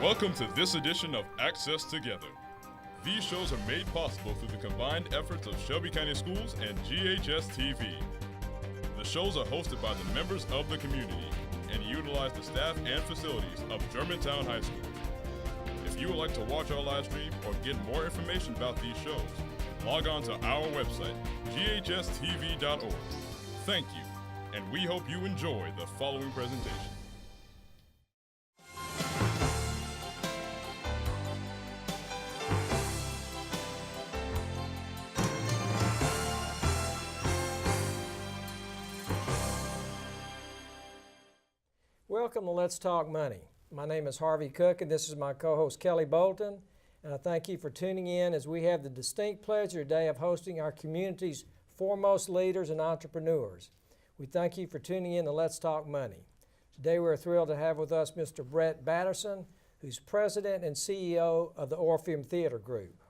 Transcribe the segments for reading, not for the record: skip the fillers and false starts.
Welcome to this edition of Access Together. These shows are made possible through the combined efforts of Shelby County Schools and GHS-TV. The shows are hosted by the members of the community and utilize the staff and facilities of Germantown High School. If you would like to watch our live stream or get more information about these shows, log on to our website, GHS-TV.org. Thank you, and we hope you enjoy the following presentation. Welcome to Let's Talk Money. My name is Harvey Cook, and this is my co-host Kelly Bolton. And I thank you for tuning in as we have the distinct pleasure today of hosting our community's foremost leaders and entrepreneurs. We thank you for tuning in to Let's Talk Money. Today we're thrilled to have with us Mr. Brett Batterson, who's President and CEO of the Orpheum Theater Group.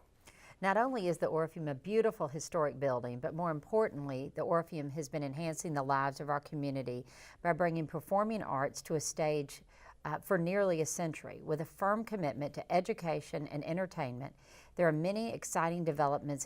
Not only is the Orpheum a beautiful historic building, but more importantly, the Orpheum has been enhancing the lives of our community by bringing performing arts to a stage for nearly a century. With a firm commitment to education and entertainment, there are many exciting developments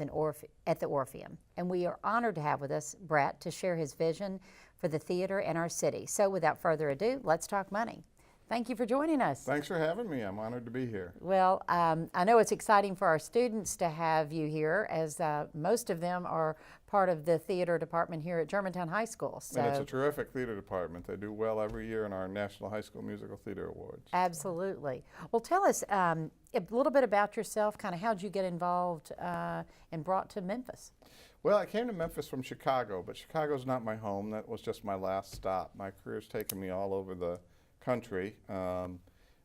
at the Orpheum, and we are honored to have with us Brett to share his vision for the theater and our city. So without further ado, let's talk money. Thank you for joining us. Thanks for having me. I'm honored to be here. Well, I know it's exciting for our students to have you here, as most of them are part of the theater department here at Germantown High School. So. And it's a terrific theater department. They do well every year in our National High School Musical Theater Awards. Absolutely. Well, tell us a little bit about yourself, kind of how'd you get involved and brought to Memphis? Well, I came to Memphis from Chicago, but Chicago's not my home. That was just my last stop. My career's taken me all over the country,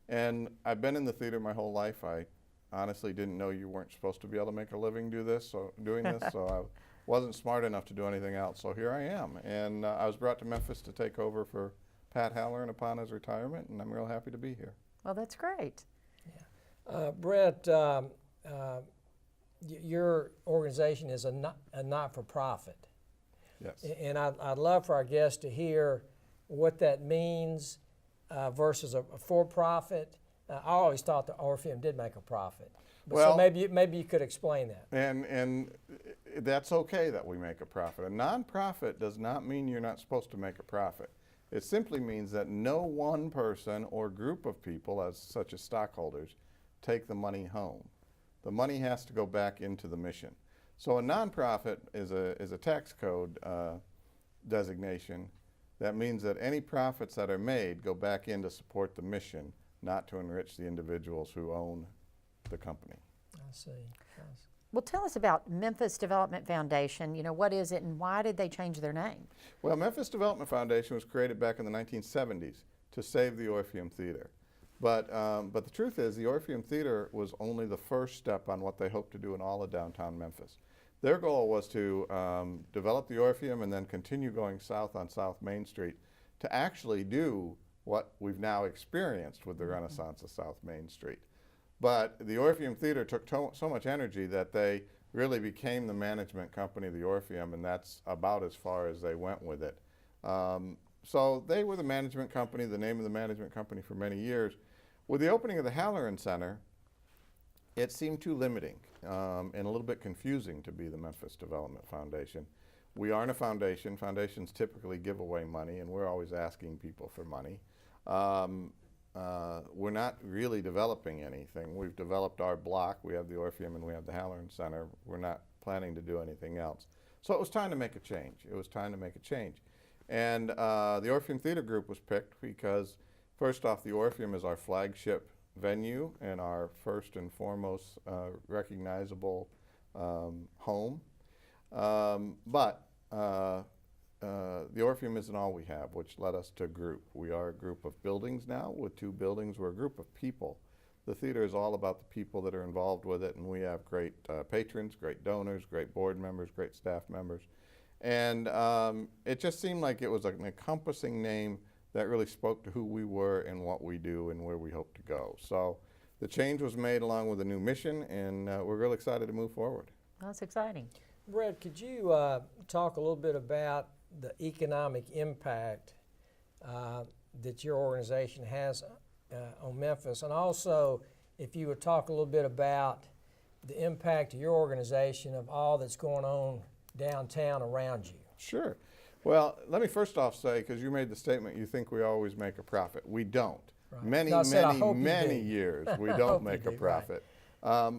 and I've been in the theater my whole life. I honestly didn't know you weren't supposed to be able to make a living doing this, so I wasn't smart enough to do anything else. So here I am, and I was brought to Memphis to take over for Pat Halloran upon his retirement, and I'm real happy to be here. Well, that's great. Yeah. Brett, your organization is a not-for-profit. Yes. And I'd love for our guests to hear what that means versus a for-profit. I always thought the Orpheum did make a profit. Well, so maybe you could explain that. And that's okay that we make a profit. A nonprofit does not mean you're not supposed to make a profit. It simply means that no one person or group of people, such as stockholders, take the money home. The money has to go back into the mission. So a nonprofit is a tax code designation. That means that any profits that are made go back in to support the mission, not to enrich the individuals who own the company. I see. Well, tell us about Memphis Development Foundation. You know, what is it and why did they change their name? Well, Memphis Development Foundation was created back in the 1970s to save the Orpheum Theater. But the truth is the Orpheum Theater was only the first step on what they hoped to do in all of downtown Memphis. Their goal was to develop the Orpheum and then continue going south on South Main Street to actually do what we've now experienced with the Renaissance of South Main Street. But the Orpheum Theater took so much energy that they really became the management company of the Orpheum, and that's about as far as they went with it. So they were the management company, the name of the management company for many years. With the opening of the Halloran Center, it seemed too limiting and a little bit confusing to be the Memphis Development Foundation. We aren't a foundation. Foundations typically give away money, and we're always asking people for money. We're not really developing anything. We've developed our block. We have the Orpheum and we have the Halloran Center. We're not planning to do anything else. So it was time to make a change. And the Orpheum Theater Group was picked because, first off, the Orpheum is our flagship venue and our first and foremost recognizable home. But the Orpheum isn't all we have, which led us to group. We are a group of buildings now. With 2 buildings, we're a group of people. The theater is all about the people that are involved with it, and we have great patrons, great donors, great board members, great staff members. And it just seemed like it was an encompassing name that really spoke to who we were and what we do and where we hope to go. So the change was made along with a new mission, and we're really excited to move forward. That's exciting. Brett, could you talk a little bit about the economic impact that your organization has on Memphis, and also if you would talk a little bit about the impact of your organization of all that's going on downtown around you. Sure. Well, let me first off say, because you made the statement you think we always make a profit. We don't. Right. Many, No, I said I hope you many do. years we I don't hope you make a do, right. profit.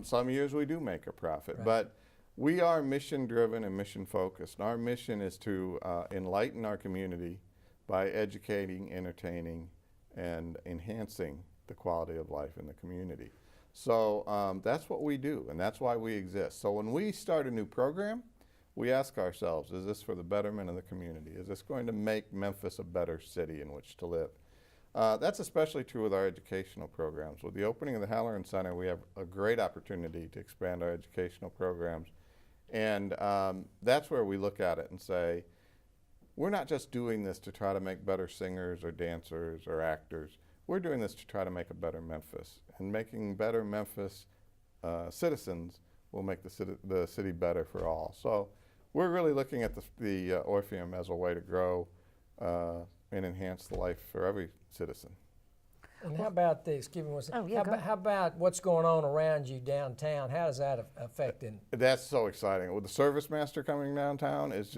Some years we do make a profit, Right. but we are mission driven and mission focused. Our mission is to enlighten our community by educating, entertaining, and enhancing the quality of life in the community. So that's what we do, and that's why we exist. So when we start a new program, we ask ourselves, is this for the betterment of the community? Is this going to make Memphis a better city in which to live? That's especially true with our educational programs. With the opening of the Halloran Center, we have a great opportunity to expand our educational programs. And that's where we look at it and say, we're not just doing this to try to make better singers or dancers or actors. We're doing this to try to make a better Memphis. And making better Memphis citizens will make the city better for all. So we're really looking at the Orpheum as a way to grow and enhance the life for every citizen. And how about this? Give me one second. Oh, yeah, go ahead. How about what's going on around you downtown? How does that affect it? That's so exciting. With the Service Master coming downtown, it's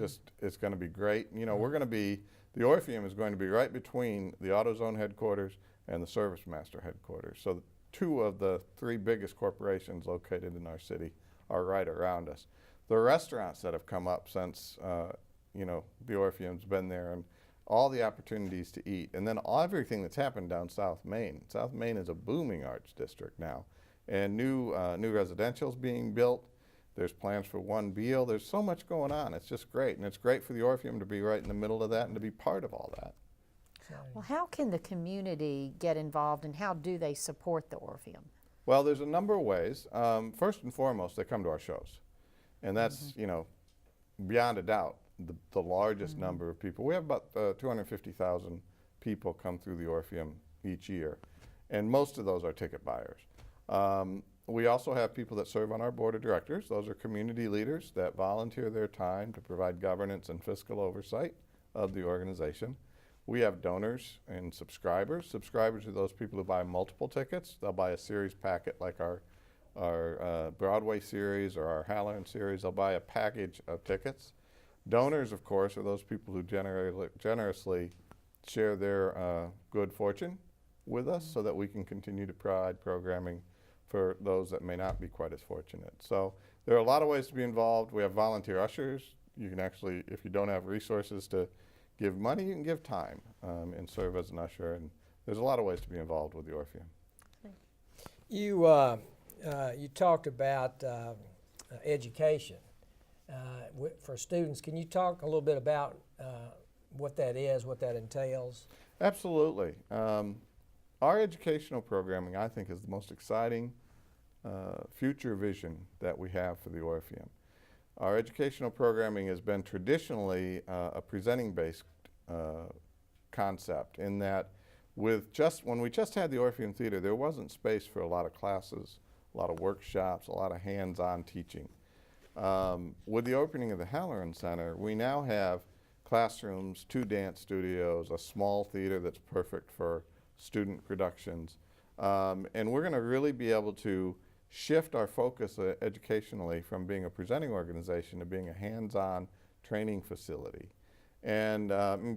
going to be great. You know, the Orpheum is going to be right between the AutoZone headquarters and the Service Master headquarters. So 2 of the 3 biggest corporations located in our city are right around us. The restaurants that have come up since, you know, the Orpheum's been there, and all the opportunities to eat, and then everything that's happened down South Main. South Main is a booming arts district now, and new residential's being built. There's plans for One Beal. There's so much going on. It's just great, and it's great for the Orpheum to be right in the middle of that and to be part of all that. Well, how can the community get involved, and how do they support the Orpheum? Well, there's a number of ways. First and foremost, they come to our shows, and that's you know, beyond a doubt, the largest number of people. We have about 250,000 people come through the Orpheum each year, and most of those are ticket buyers. We also have people that serve on our board of directors. Those are community leaders that volunteer their time to provide governance and fiscal oversight of the organization. We have donors and subscribers. Subscribers are those people who buy multiple tickets. They'll buy a series packet like our Broadway series or our Halloran series. They'll buy a package of tickets. Donors, of course, are those people who generously share their good fortune with us so that we can continue to provide programming for those that may not be quite as fortunate. So there are a lot of ways to be involved. We have volunteer ushers. You can actually, if you don't have resources to give money, you can give time and serve as an usher. And there's a lot of ways to be involved with the Orpheum. You talked about education for students. Can you talk a little bit about what that is, what that entails? Absolutely. Our educational programming, I think, is the most exciting future vision that we have for the Orpheum. Our educational programming has been traditionally a presenting-based concept, in that when we just had the Orpheum Theater, there wasn't space for a lot of classes, a lot of workshops, a lot of hands-on teaching. With the opening of the Halloran Center, we now have classrooms, 2 dance studios, a small theater that's perfect for student productions. And we're going to really be able to shift our focus educationally from being a presenting organization to being a hands-on training facility. And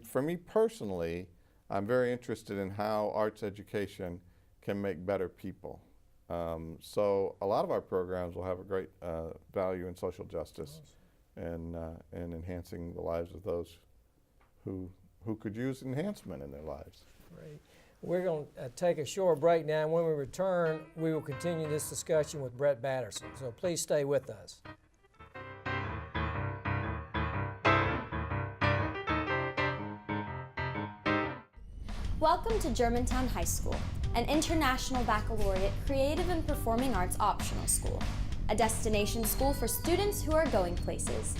for me personally, I'm very interested in how arts education can make better people. So a lot of our programs will have a great value in social justice and enhancing the lives of those who could use enhancement in their lives. Great. We're going to take a short break now, and when we return, we will continue this discussion with Brett Batterson. So please stay with us. Welcome to Germantown High School, an international baccalaureate creative and performing arts optional school, a destination school for students who are going places.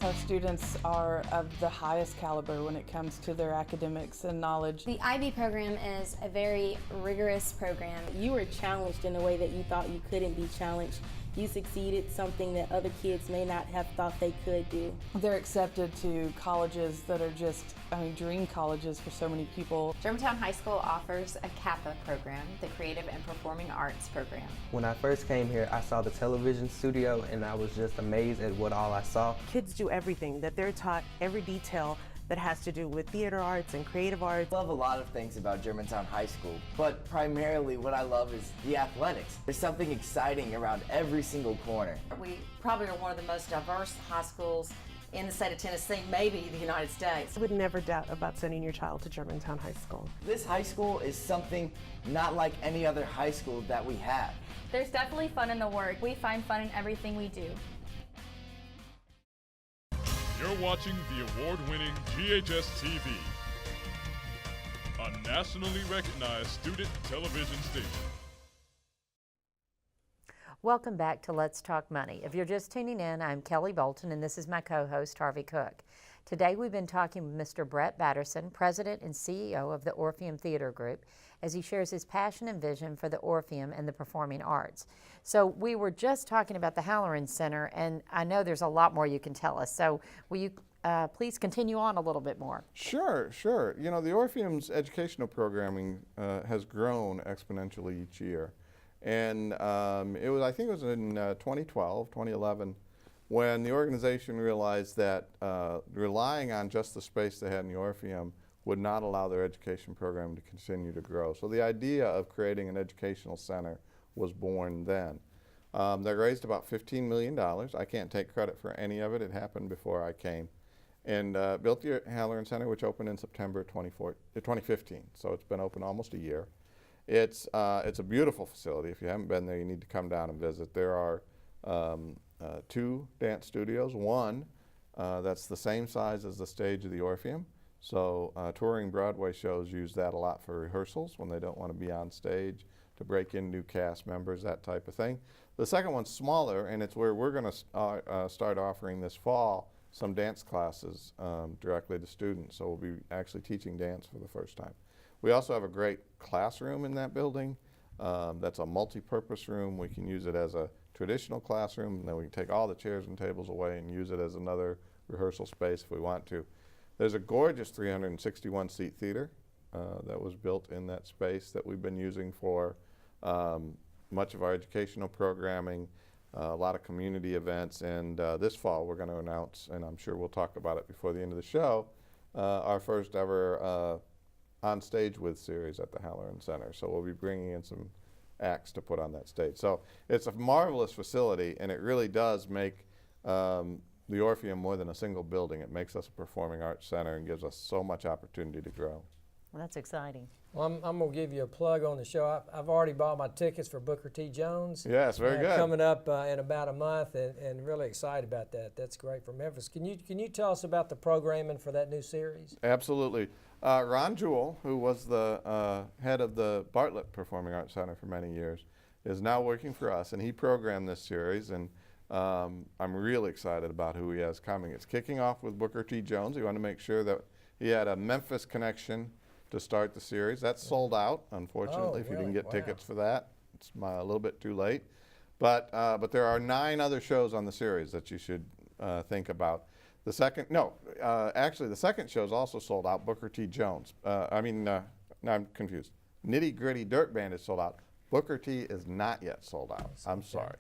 Our students are of the highest caliber when it comes to their academics and knowledge. The IB program is a very rigorous program. You were challenged in a way that you thought you couldn't be challenged you succeeded, something that other kids may not have thought they could do. They're accepted to colleges that are just, dream colleges for so many people. Germantown High School offers a CAPA program, the Creative and Performing Arts program. When I first came here, I saw the television studio and I was just amazed at what all I saw. Kids do everything, that they're taught every detail that has to do with theater arts and creative arts. I love a lot of things about Germantown High School, but primarily what I love is the athletics. There's something exciting around every single corner. We probably are one of the most diverse high schools in the state of Tennessee, maybe the United States. I would never doubt about sending your child to Germantown High School. This high school is something not like any other high school that we have. There's definitely fun in the work. We find fun in everything we do. You're watching the award-winning GHS-TV, a nationally recognized student television station. Welcome back to Let's Talk Money. If you're just tuning in, I'm Kelly Bolton and this is my co-host Harvey Cook. Today we've been talking with Mr. Brett Batterson, President and CEO of the Orpheum Theater Group, as he shares his passion and vision for the Orpheum and the performing arts. So we were just talking about the Halloran Center, and I know there's a lot more you can tell us. So will you please continue on a little bit more? Sure. You know, the Orpheum's educational programming has grown exponentially each year. And I think it was in 2012, 2011, when the organization realized that relying on just the space they had in the Orpheum would not allow their education program to continue to grow. So the idea of creating an educational center was born then. They raised about $15 million. I can't take credit for any of it. It happened before I came. And built the Halloran Center, which opened in September 2015. So it's been open almost a year. It's a beautiful facility. If you haven't been there, you need to come down and visit. There are 2 dance studios. One that's the same size as the stage of the Orpheum. So touring Broadway shows use that a lot for rehearsals when they don't want to be on stage, to break in new cast members, that type of thing. The second one's smaller, and it's where we're going to start offering this fall some dance classes directly to students. So we'll be actually teaching dance for the first time. We also have a great classroom in that building. That's a multi-purpose room. We can use it as a traditional classroom, and then we can take all the chairs and tables away and use it as another rehearsal space if we want to. There's a gorgeous 361-seat theater that was built in that space that we've been using for much of our educational programming, a lot of community events, and this fall we're going to announce, and I'm sure we'll talk about it before the end of the show, our first ever On Stage With series at the Halloran Center. So we'll be bringing in some acts to put on that stage. So it's a marvelous facility, and it really does make the Orpheum more than a single building. It makes us a performing arts center and gives us so much opportunity to grow. Well, that's exciting. Well, I'm going to give you a plug on the show. I've already bought my tickets for Booker T. Jones. Yes, very good. Coming up in about a month, and really excited about that. That's great for Memphis. Can you tell us about the programming for that new series? Absolutely. Ron Jewell, who was the head of the Bartlett Performing Arts Center for many years, is now working for us, and he programmed this series, and I'm really excited about who he has coming. It's kicking off with Booker T. Jones. He wanted to make sure that he had a Memphis connection to start the series. That's sold out, unfortunately. If you didn't get tickets for that, it's a little bit too late. But there are 9 other shows on the series that you should think about. The second show is also sold out, Booker T. Jones. No, I'm confused. Nitty Gritty Dirt Band is sold out. Booker T. is not yet sold out. I'm sorry.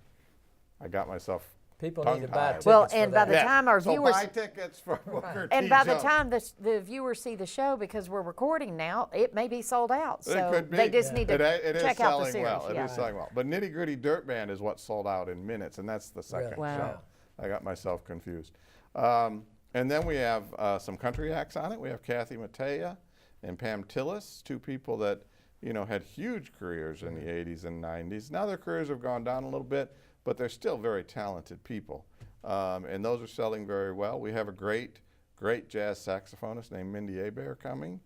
I got myself People need to buy tickets. Well, and by the time our viewers buy tickets for Booker T. And by the Jones. time the viewers see the show, because we're recording now, it may be sold out. So it could be. They just need to check out the series. Well. It is selling well. But Nitty Gritty Dirt Band is what sold out in minutes, and that's the second show. I got myself confused. And then we have some country acts on it. We have Kathy Mattea and Pam Tillis, 2 people that had huge careers in the 80s and 90s. Now their careers have gone down a little bit, but they're still very talented people. And those are selling very well. We have a great jazz saxophonist named Mindy Hebert coming.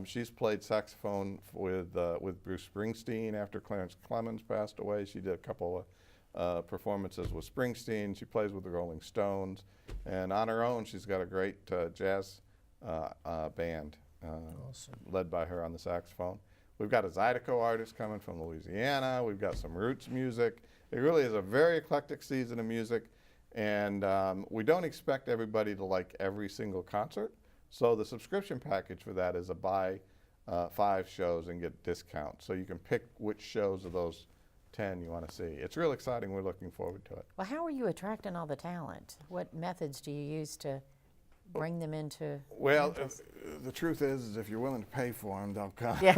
She's played saxophone with Bruce Springsteen after Clarence Clemens passed away. She did a couple of performances with Springsteen. She plays with the Rolling Stones. And on her own, she's got a great jazz band led by her on the saxophone. We've got a Zydeco artist coming from Louisiana. We've got some roots music. It really is a very eclectic season of music, and we don't expect everybody to like every single concert. So the subscription package for that is a buy 5 shows and get discounts. So you can pick which shows of those 10 you want to see. It's real exciting. We're looking forward to it. Well, how are you attracting all the talent? What methods do you use to bring them into Well, Memphis? the truth is if you're willing to pay for them, they'll come. Yeah.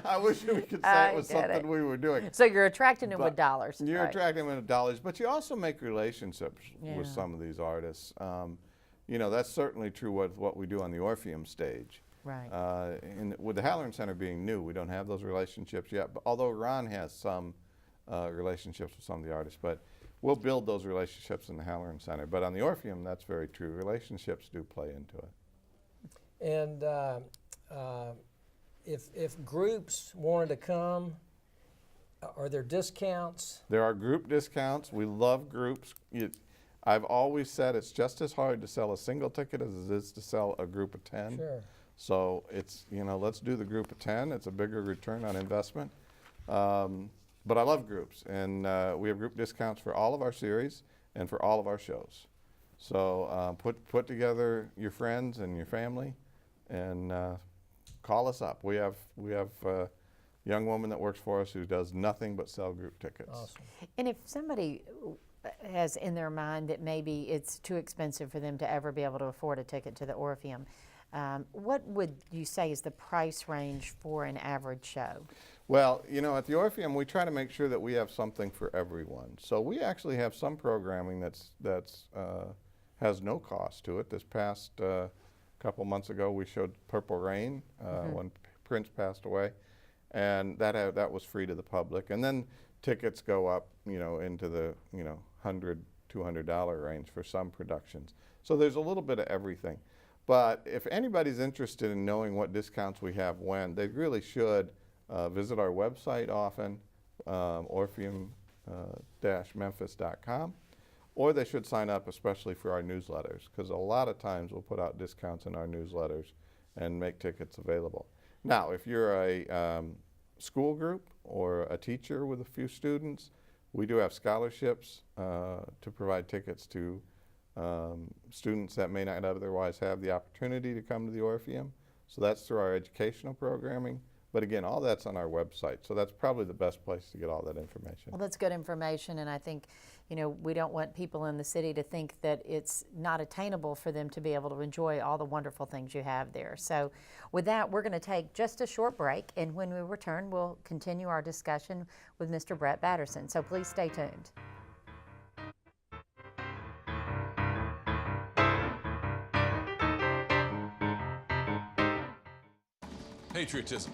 I wish we could say it was something we were doing. So you're attracting them with dollars. You're right. attracting them with dollars, but you also make relationships with some of these artists. You know, that's certainly true with what we do on the Orpheum stage. Right. With the Halloran Center being new, we don't have those relationships yet, but although Ron has some relationships with some of the artists, but we'll build those relationships in the Halloran Center. But on the Orpheum, that's very true. Relationships do play into it. And if groups wanted to come, are there discounts? There are group discounts. We love groups. I've always said it's just as hard to sell a single ticket as it is to sell a group of 10. Sure. So it's, you know, let's do the group of 10. It's a bigger return on investment. But I love groups, and we have group discounts for all of our series and for all of our shows. So put together your friends and your family, and call us up. We have a young woman that works for us who does nothing but sell group tickets. Awesome. And if somebody has in their mind that maybe it's too expensive for them to ever be able to afford a ticket to the Orpheum, what would you say is the price range for an average show? Well, you know, at the Orpheum, we try to make sure that we have something for everyone. So we actually have some programming that's has no cost to it. This past couple months ago, we showed Purple Rain when Prince passed away, and that was free to the public. And then tickets go up, you know, into the $100, $200 range for some productions. So there's a little bit of everything. But if anybody's interested in knowing what discounts we have when, they really should visit our website often, orpheum-memphis.com, or they should sign up especially for our newsletters, because a lot of times we'll put out discounts in our newsletters and make tickets available. Now, if you're a school group or a teacher with a few students, we do have scholarships to provide tickets to students that may not otherwise have the opportunity to come to the Orpheum. So that's through our educational programming. But again, all that's on our website. So that's probably the best place to get all that information. Well, that's good information, and I think, you know, we don't want people in the city to think that it's not attainable for them to be able to enjoy all the wonderful things you have there. So with that, we're going to take just a short break, and when we return, we'll continue our discussion with Mr. Brett Batterson. So please stay tuned. Patriotism.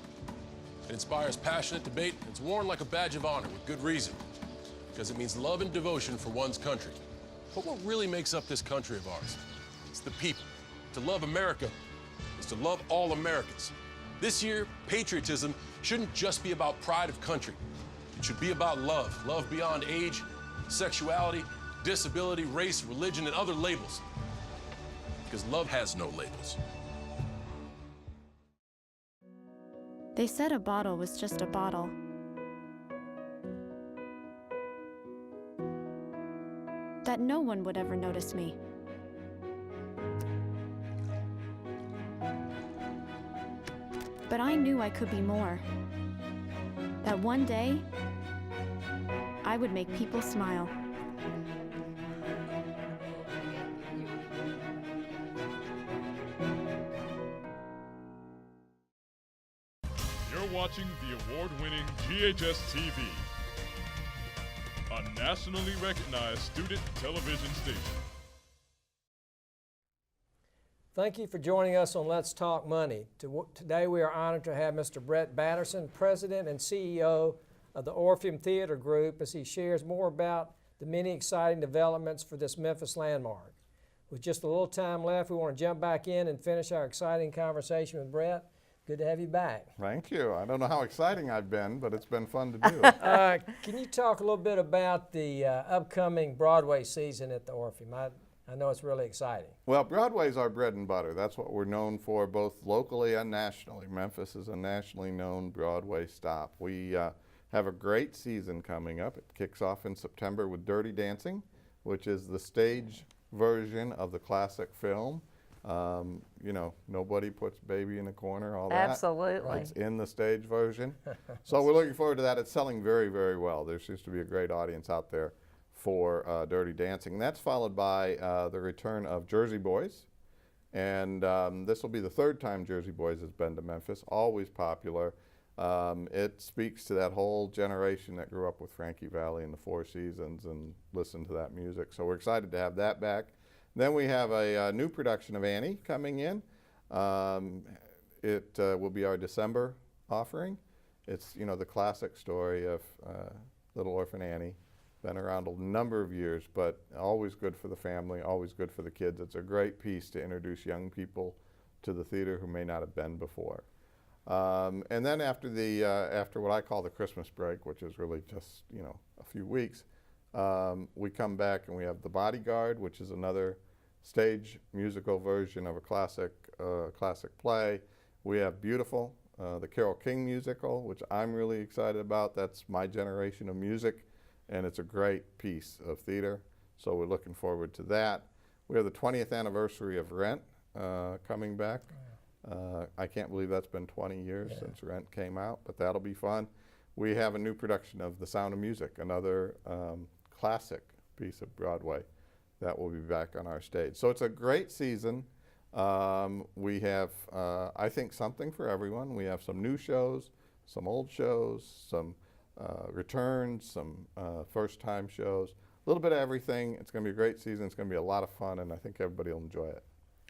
It inspires passionate debate, and it's worn like a badge of honor with good reason, because it means love and devotion for one's country. But what really makes up this country of ours? It's the people. To love America is to love all Americans. This year, patriotism shouldn't just be about pride of country. It should be about love. Love beyond age, sexuality, disability, race, religion, and other labels. Because love has no labels. They said a bottle was just a bottle. That no one would ever notice me. But I knew I could be more. That one day, I would make people smile. Watching the award-winning GHS-TV, a nationally recognized student television station. Thank you for joining us on Let's Talk Money. Today we are honored to have Mr. Brett Batterson, President and CEO of the Orpheum Theater Group, as he shares more about the many exciting developments for this Memphis landmark. With just a little time left, we want to jump back in and finish our exciting conversation with Brett. Good to have you back. Thank you. I don't know how exciting I've been, but it's been fun to do. Can you talk a little bit about the upcoming Broadway season at the Orpheum? I know it's really exciting. Well, Broadway's our bread and butter. That's what we're known for, both locally and nationally. Memphis is a nationally known Broadway stop. We have a great season coming up. It kicks off in September with Dirty Dancing, which is the stage version of the classic film. You know, nobody puts baby in a corner, all that. Absolutely. It's in the stage version. So we're looking forward to that. It's selling very, very well. There seems to be a great audience out there for Dirty Dancing. And that's followed by the return of Jersey Boys. And this will be the third time Jersey Boys has been to Memphis, always popular. It speaks to that whole generation that grew up with Frankie Valli and the Four Seasons and listened to that music. So we're excited to have that back. Then we have a new production of Annie coming in. It will be our December offering. It's, you know, the classic story of little orphan Annie. Been around a number of years, but always good for the family, always good for the kids. It's a great piece to introduce young people to the theater who may not have been before. And then after what I call the Christmas break, which is really just, you know, a few weeks, we come back and we have The Bodyguard, which is another stage musical version of a classic play. We have Beautiful, the Carole King musical, which I'm really excited about. That's my generation of music, and it's a great piece of theater, so we're looking forward to that. We have the 20th anniversary of Rent coming back. I can't believe that's been 20 years since Rent came out, but that'll be fun. We have a new production of The Sound of Music, another classic piece of Broadway that will be back on our stage. So it's a great season. We have, I think, something for everyone. We have some new shows, some old shows, some returns, some first-time shows, a little bit of everything. It's going to be a great season. It's going to be a lot of fun, and I think everybody will enjoy it.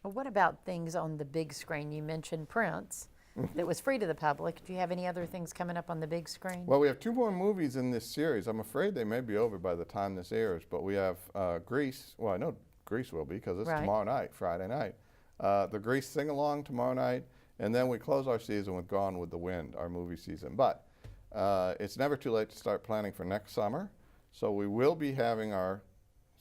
Well, what about things on the big screen? You mentioned Prince. That was free to the public. Do you have any other things coming up on the big screen? Well, we have 2 more movies in this series. I'm afraid they may be over by the time this airs, but we have Grease. Well, I know Grease will be because it's tomorrow night, Friday night. The Grease sing-along tomorrow night, and then we close our season with Gone with the Wind, our movie season. But it's never too late to start planning for next summer, so we will be having our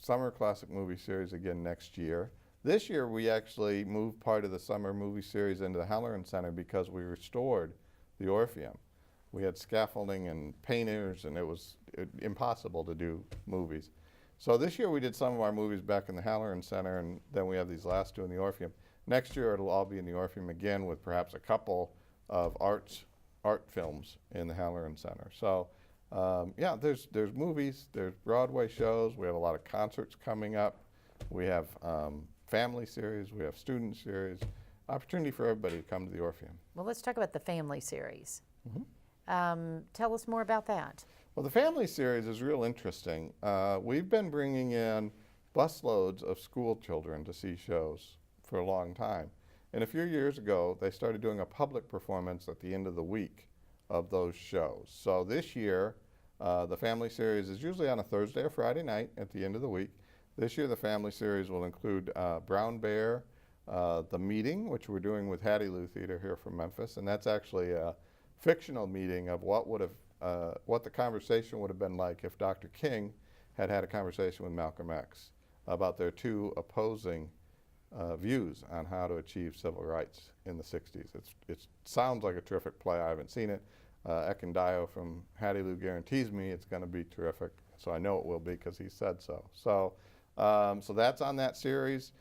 summer classic movie series again next year. This year, we actually moved part of the summer movie series into the Halloran Center because we restored the Orpheum. We had scaffolding and painters, and it was impossible to do movies. So this year, we did some of our movies back in the Halloran Center, and then we have these last 2 in the Orpheum. Next year, it'll all be in the Orpheum again with perhaps a couple of art films in the Halloran Center. So, yeah, there's movies, there's Broadway shows. We have a lot of concerts coming up. We have family series, we have student series, opportunity for everybody to come to the Orpheum. Well, let's talk about the family series. Tell us more about that. Well, the family series is real interesting. We've been bringing in busloads of school children to see shows for a long time. And a few years ago, they started doing a public performance at the end of the week of those shows. So this year, the family series is usually on a Thursday or Friday night at the end of the week. This year, the family series will include Brown Bear, The Meeting, which we're doing with Hattie Lou Theater here from Memphis, and that's actually a fictional meeting of what the conversation would have been like if Dr. King had had a conversation with Malcolm X about their 2 opposing views on how to achieve civil rights in the 60s. It sounds like a terrific play. I haven't seen it. Ekendayo from Hattie Lou guarantees me it's going to be terrific, so I know it will be because he said so. So that's on that series.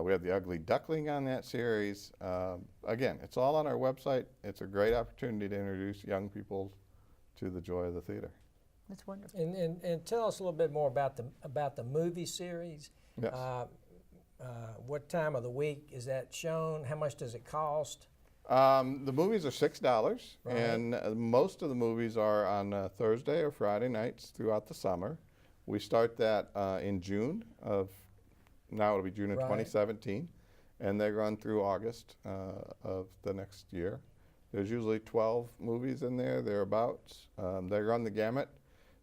We have The Ugly Duckling on that series. Again, it's all on our website. It's a great opportunity to introduce young people to the joy of the theater. That's wonderful. And tell us a little bit more about the movie series. Yes. What time of the week is that shown? How much does it cost? The movies are $6, and most of the movies are on Thursday or Friday nights throughout the summer. We start that in June of, now it'll be June of 2017, and they run through August of the next year. There's usually 12 movies in there, thereabouts. They run the gamut.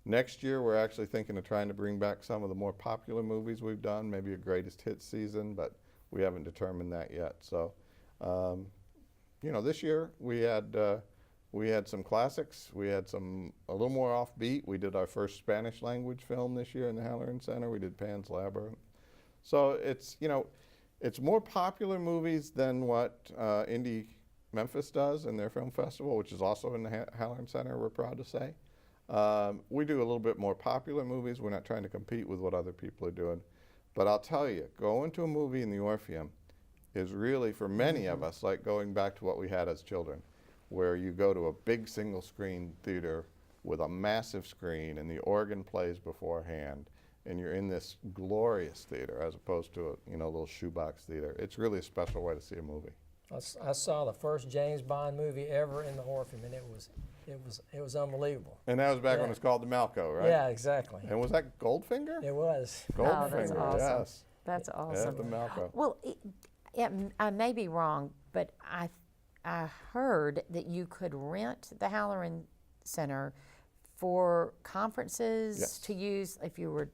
Next year, we're actually thinking of trying to bring back some of the more popular movies we've done, maybe a greatest hits season, but we haven't determined that yet. So, you know, this year we had some classics. We had some a little more offbeat. We did our first Spanish language film this year in the Halloran Center. We did Pan's Labyrinth. So it's, you know, it's more popular movies than what Indie Memphis does in their film festival, which is also in the Halloran Center, we're proud to say. We do a little bit more popular movies. We're not trying to compete with what other people are doing. But I'll tell you, going to a movie in the Orpheum is really, for many of us, like going back to what we had as children, where you go to a big single screen theater with a massive screen and the organ plays beforehand, and you're in this glorious theater as opposed to a little shoebox theater. It's really a special way to see a movie. I saw the first James Bond movie ever in the Orpheum, and it was unbelievable. And that was back when it was called the Malco, right? Yeah, exactly. And was that Goldfinger? It was. Goldfinger, oh, that's awesome. yes. That's awesome. Yeah, the Malco. Well, I may be wrong, but I heard that you could rent the Halloran Center for conferences to use if you were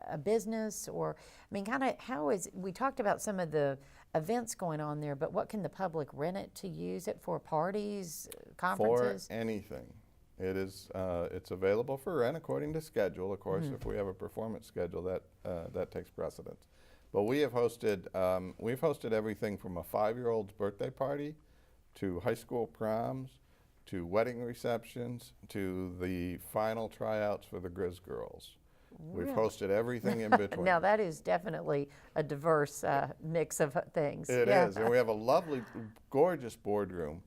a business, or kind of we talked about some of the events going on there, but what can the public rent it to use it for? Parties, conferences? For anything. It is. It's available for rent according to schedule. Of course, if we have a performance schedule, that takes precedence. But we have hosted. We've hosted everything from a 5-year-old's birthday party, to high school proms, to wedding receptions, to the final tryouts for the Grizz Girls. We've hosted everything in between. Now that is definitely a diverse mix of things. It is, and we have a lovely, gorgeous boardroom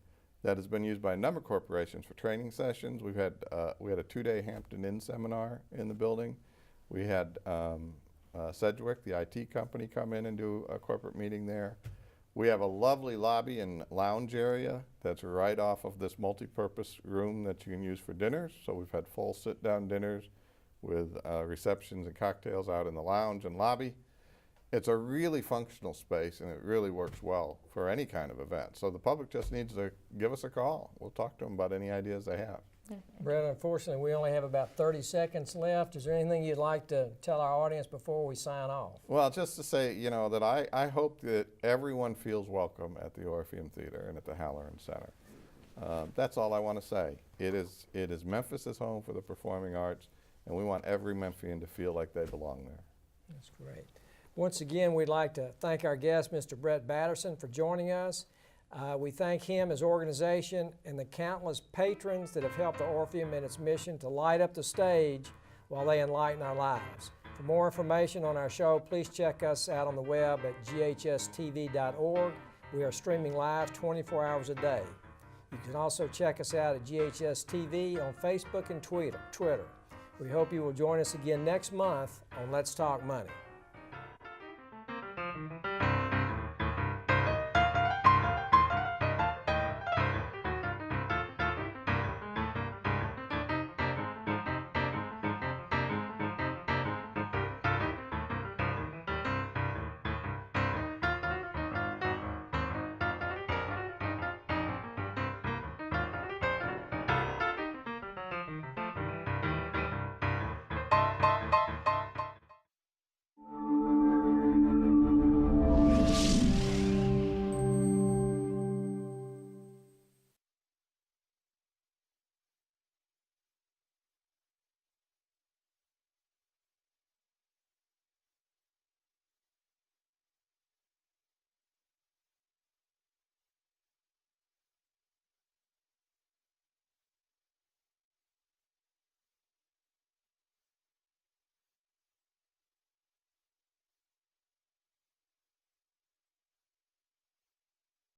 that has been used by a number of corporations for training sessions. We had a 2-day Hampton Inn seminar in the building. We had Sedgwick, the IT company, come in and do a corporate meeting there. We have a lovely lobby and lounge area that's right off of this multi-purpose room that you can use for dinners. So we've had full sit-down dinners with receptions and cocktails out in the lounge and lobby. It's a really functional space, and it really works well for any kind of event. So the public just needs to give us a call. We'll talk to them about any ideas they have. Brett, unfortunately, we only have about 30 seconds left. Is there anything you'd like to tell our audience before we sign off? Well, just to say, that I hope that everyone feels welcome at the Orpheum Theater and at the Halloran Center. That's all I want to say. It is Memphis's home for the performing arts, and we want every Memphian to feel like they belong there. That's great. Once again, we'd like to thank our guest, Mr. Brett Batterson, for joining us. We thank him, his organization, and the countless patrons that have helped the Orpheum in its mission to light up the stage while they enlighten our lives. For more information on our show, please check us out on the web at GHS-TV.org. We are streaming live 24 hours a day. You can also check us out at GHS-TV on Facebook and Twitter. We hope you will join us again next month on Let's Talk Money.